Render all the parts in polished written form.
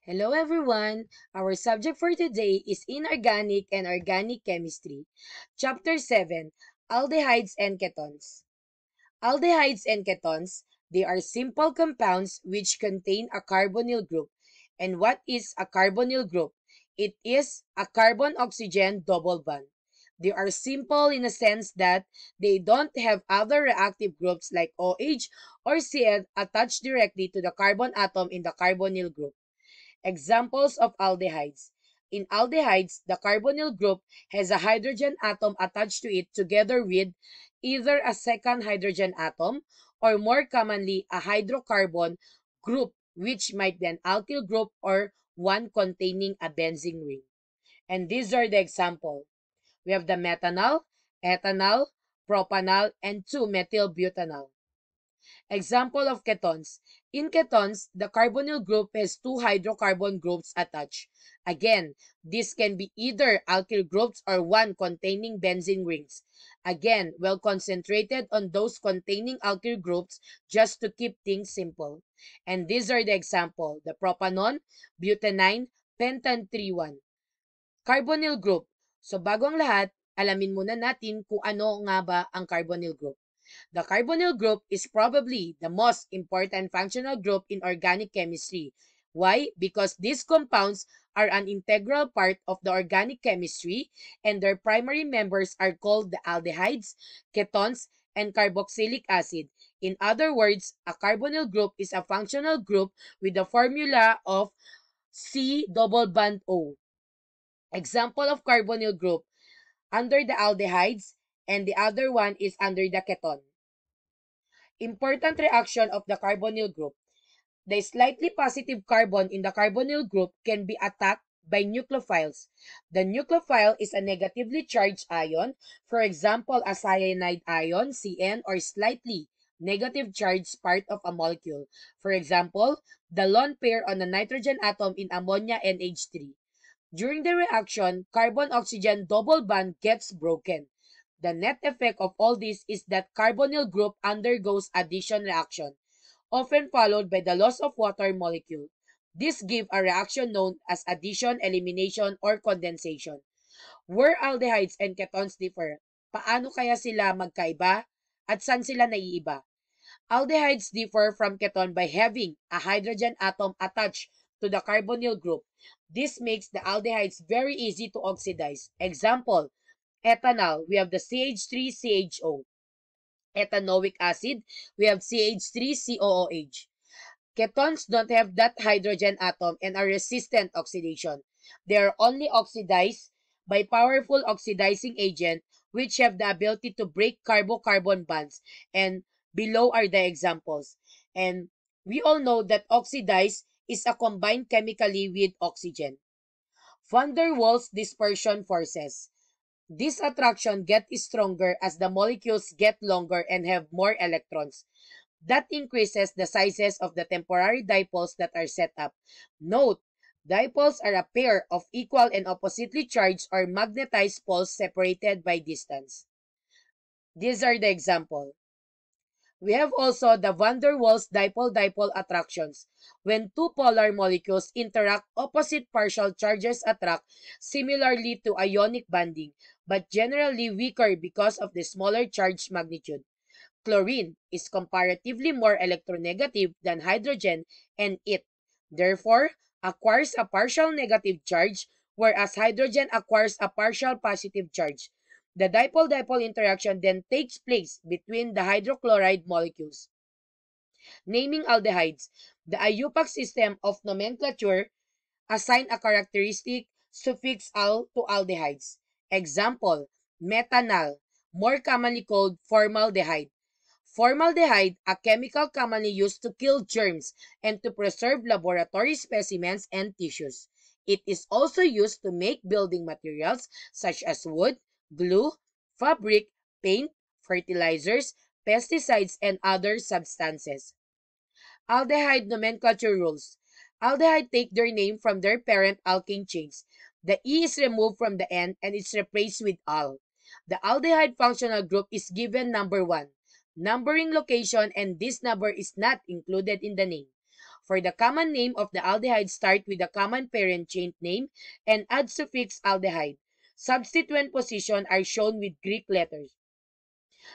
Hello everyone! Our subject for today is Inorganic and Organic Chemistry. Chapter 7, Aldehydes and Ketones. Aldehydes and ketones, they are simple compounds which contain a carbonyl group. And what is a carbonyl group? It is a carbon-oxygen double bond. They are simple in a sense that they don't have other reactive groups like OH or CN attached directly to the carbon atom in the carbonyl group. Examples of aldehydes. In aldehydes, the carbonyl group has a hydrogen atom attached to it together with either a second hydrogen atom or more commonly a hydrocarbon group which might be an alkyl group or one containing a benzene ring. And these are the example. We have the methanol, ethanol, propanol, and 2-methylbutanol. Example of ketones. In ketones, the carbonyl group has two hydrocarbon groups attached. Again, this can be either alkyl groups or one containing benzene rings. Again, well concentrated on those containing alkyl groups just to keep things simple. And these are the example, the propanon, butadiene, pentan 3,1. Carbonyl group. So bagong lahat, alamin muna natin kung ano nga ba ang carbonyl group. The carbonyl group is probably the most important functional group in organic chemistry. Why? Because these compounds are an integral part of the organic chemistry and their primary members are called the aldehydes, ketones, and carboxylic acid. In other words, a carbonyl group is a functional group with the formula of C double bond O. Example of carbonyl group under the aldehydes and the other one is under the ketone. Important reaction of the carbonyl group. The slightly positive carbon in the carbonyl group can be attacked by nucleophiles. The nucleophile is a negatively charged ion, for example, a cyanide ion, CN, or slightly negative charged part of a molecule. For example, the lone pair on a nitrogen atom in ammonia NH3. During the reaction, carbon-oxygen double bond gets broken. The net effect of all this is that carbonyl group undergoes addition reaction, often followed by the loss of water molecule. This gives a reaction known as addition, elimination, or condensation. Where aldehydes and ketones differ, paano kaya sila magkaiba at saan sila naiiba? Aldehydes differ from ketone by having a hydrogen atom attached to the carbonyl group. This makes the aldehydes very easy to oxidize. Example, ethanol, we have the CH3CHO. Ethanoic acid, we have CH3COOH. Ketones don't have that hydrogen atom and are resistant oxidation. They are only oxidized by powerful oxidizing agent which have the ability to break carbo-carbon bonds. And below are the examples. And we all know that oxidize is a combined chemically with oxygen. Van der Waals dispersion forces. This attraction gets stronger as the molecules get longer and have more electrons. That increases the sizes of the temporary dipoles that are set up. Note, dipoles are a pair of equal and oppositely charged or magnetized poles separated by distance. These are the example. We have also the van der Waals dipole-dipole attractions. When two polar molecules interact, opposite partial charges attract similarly to ionic bonding, but generally weaker because of the smaller charge magnitude. Chlorine is comparatively more electronegative than hydrogen and it, therefore, acquires a partial negative charge, whereas hydrogen acquires a partial positive charge. The dipole-dipole interaction then takes place between the hydrochloride molecules. Naming aldehydes. The IUPAC system of nomenclature assign a characteristic suffix "al" to aldehydes. Example, methanol, more commonly called formaldehyde. Formaldehyde, a chemical commonly used to kill germs and to preserve laboratory specimens and tissues. It is also used to make building materials such as wood, glue, fabric, paint, fertilizers, pesticides, and other substances. Aldehyde nomenclature rules. Aldehyde take their name from their parent alkane chains. The E is removed from the end and it's replaced with al. The aldehyde functional group is given number 1. Numbering location and this number is not included in the name. For the common name of the aldehyde, start with the common parent chain name and add suffix aldehyde. Substituent position are shown with Greek letters.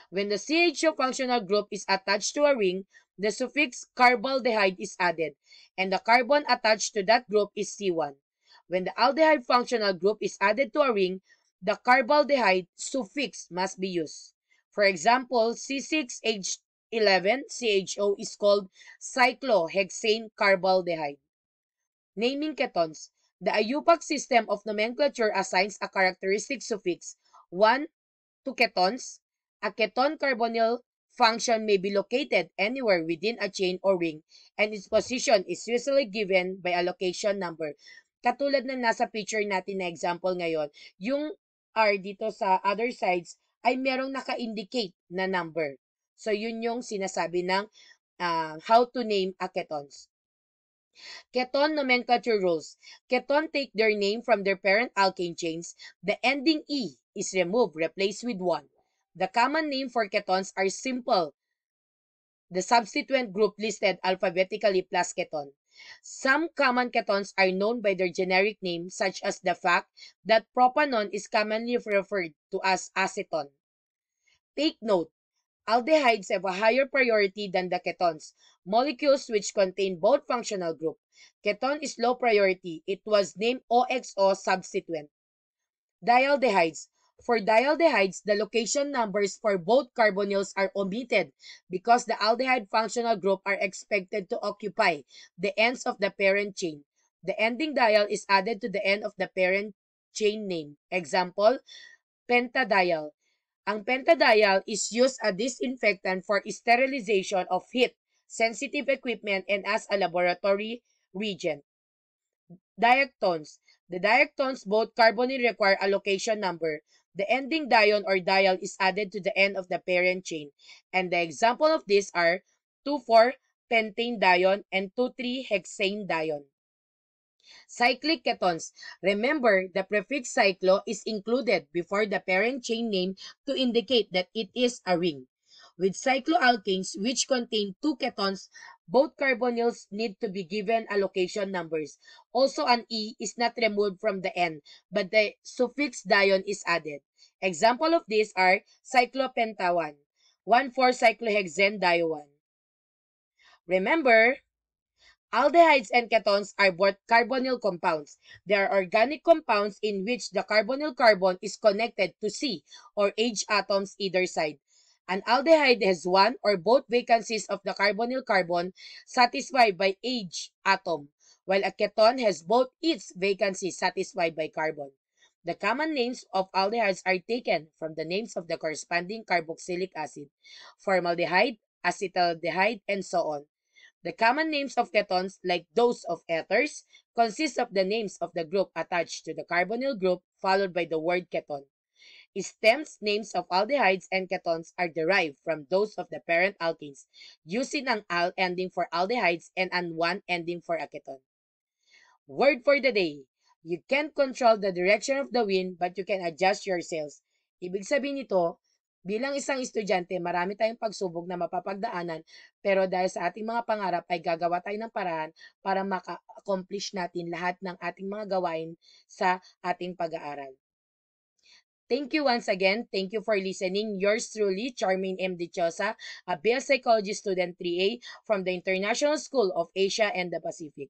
When the CHO functional group is attached to a ring, the suffix carbaldehyde is added, and the carbon attached to that group is C1. When the aldehyde functional group is added to a ring, the carbaldehyde suffix must be used. For example, C6H11 CHO is called cyclohexane carbaldehyde. Naming ketones. The IUPAC system of nomenclature assigns a characteristic suffix 1 to ketones. A ketone carbonyl function may be located anywhere within a chain or ring, and its position is usually given by a location number. Katulad ng nasa picture natin na example ngayon, yung R dito sa other sides ay merong naka-indicate na number. So, yun yung sinasabi ng how to name a ketones. Ketone nomenclature rules. Ketone take their name from their parent alkane chains. The ending E is removed, replaced with 1. The common name for ketones are simple. The substituent group listed alphabetically plus ketone. Some common ketones are known by their generic name, such as the fact that propanone is commonly referred to as acetone. Take note, aldehydes have a higher priority than the ketones, molecules which contain both functional group. Ketone is low priority. It was named OXO substituent. Dialdehydes. For dialdehydes, the location numbers for both carbonyls are omitted because the aldehyde functional group are expected to occupy the ends of the parent chain. The ending dial is added to the end of the parent chain name. Example, pentadiol. Ang pentadiol is used as disinfectant for sterilization of heat-sensitive equipment and as a laboratory reagent. Diactones. The diactones, both carbonyl, require a location number. The ending dione or dial is added to the end of the parent chain. And the example of these are 2,4-pentane dione and 2,3-hexane Cyclic ketones. Remember, the prefix cyclo is included before the parent chain name to indicate that it is a ring. With cycloalkanes, which contain two ketones, both carbonyls need to be given allocation numbers. Also, an E is not removed from the N, but the suffix dione is added. Example of these are cyclopentawan, 1,4-cyclohexane dione. Remember, aldehydes and ketones are both carbonyl compounds. They are organic compounds in which the carbonyl carbon is connected to C or H atoms either side. An aldehyde has one or both vacancies of the carbonyl carbon satisfied by H atom, while a ketone has both its vacancies satisfied by carbon. The common names of aldehydes are taken from the names of the corresponding carboxylic acid, formaldehyde, acetaldehyde, and so on. The common names of ketones, like those of ethers, consist of the names of the group attached to the carbonyl group followed by the word ketone. Stems names of aldehydes and ketones are derived from those of the parent alkanes, using an al ending for aldehydes and an one ending for a ketone. Word for the day. You can't control the direction of the wind, but you can adjust your sails. Ibig sabihin nito, bilang isang estudyante, marami tayong pagsubok na mapapagdaanan, pero dahil sa ating mga pangarap ay gagawa tayo ng paraan para maka-accomplish natin lahat ng ating mga gawain sa ating pag-aaral. Thank you once again. Thank you for listening. Yours truly, Charmaine M. Dichosa, a BS Psychology Student 3A from the International School of Asia and the Pacific.